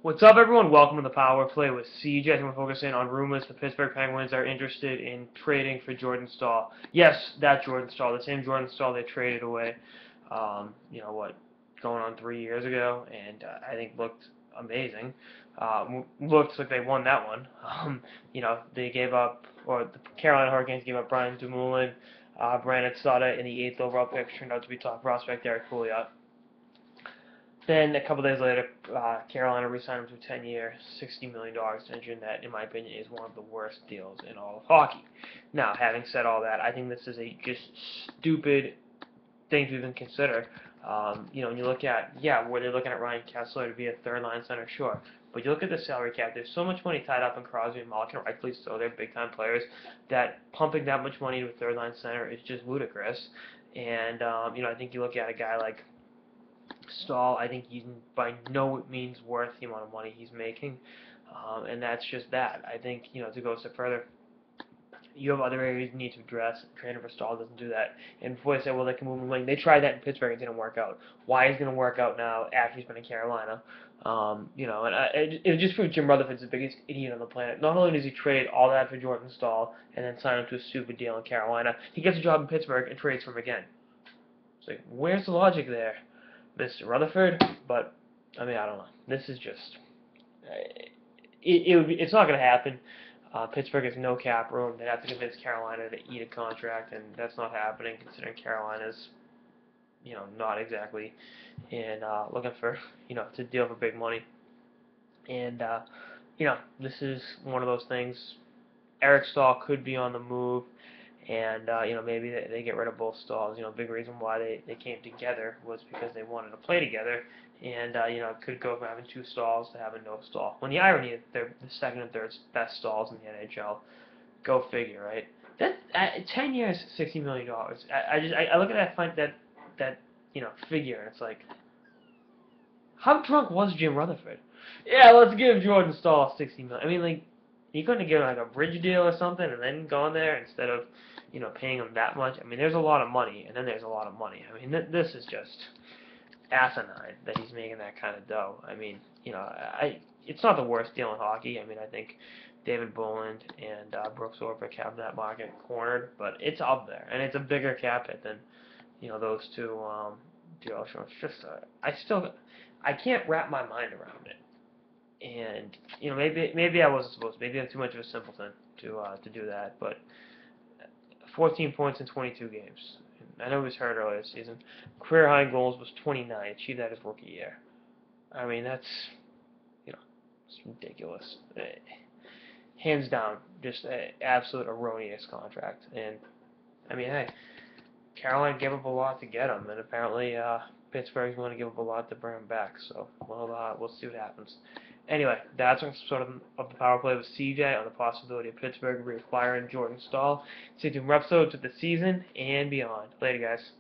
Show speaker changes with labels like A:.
A: What's up, everyone? Welcome to the Power Play with CJ. I think we're focusing on rumors the Pittsburgh Penguins are interested in trading for Jordan Staal. Yes, that Jordan Staal, the same Jordan Staal they traded away, going on 3 years ago, and I think looked amazing. Looked like they won that one. They gave up, or the Carolina Hurricanes gave up Brian Dumoulin, Brandon Sutter in the 8th overall pick, turned out to be top prospect Derek Pouliot. Then a couple days later, Carolina re-signed him to a 10-year, $60 million extension that, in my opinion, is one of the worst deals in all of hockey. Now, having said all that, I think this is a just stupid thing to even consider. When you look at, were they looking at Ryan Kessler to be a third-line center? Sure. But you look at the salary cap, there's so much money tied up in Crosby and Malkin, rightfully so, they're big-time players, that pumping that much money to a third-line center is just ludicrous. And, I think you look at a guy like Staal, I think he's by no means worth the amount of money he's making, and that's just that. I think, to go a step further, you have other areas you need to address. Trading for Staal doesn't do that. And before they say, well, they can move him away, they tried that in Pittsburgh and it didn't work out. Why is it going to work out now after he's been in Carolina? It just proves Jim Rutherford's the biggest idiot on the planet. Not only does he trade all that for Jordan Staal and then sign him to a stupid deal in Carolina, he gets a job in Pittsburgh and trades for him again. It's like, where's the logic there, Mr. Rutherford? But I don't know. This is just it's not going to happen. Pittsburgh has no cap room. They have to convince Carolina to eat a contract, and that's not happening considering Carolina's not exactly in looking for to deal for big money. And this is one of those things. Eric Staal could be on the move. And, maybe they get rid of both Staals. Big reason why they came together was because they wanted to play together. And, it could go from having two Staals to having no Staal. When the irony is they're the second and third best Staals in the NHL. Go figure, right? That 10 years, $60 million. I look at that figure, and it's like, how drunk was Jim Rutherford? Yeah, let's give Jordan Staal $60 million. He couldn't have given a bridge deal or something and then gone there instead of, paying him that much. There's a lot of money, and then there's a lot of money. This is just asinine that he's making that kind of dough. It's not the worst deal in hockey. I think David Boland and Brooks Orpik have that market cornered, but it's up there, and it's a bigger cap hit than, those two deals. It's just, I can't wrap my mind around it. And maybe I wasn't supposed to. Maybe I'm too much of a simpleton to do that. But 14 points in 22 games. I know he was hurt earlier this season. Career high in goals was 29. Achieved that his rookie year. That's it's ridiculous. Hands down, just an absolute erroneous contract. And hey, Carolina gave up a lot to get him, and apparently Pittsburgh's going to give up a lot to bring him back. So we'll see what happens. Anyway, that's sort of the power play with CJ on the possibility of Pittsburgh reacquiring Jordan Staal. Stay tuned for episodes of the season and beyond. Later, guys.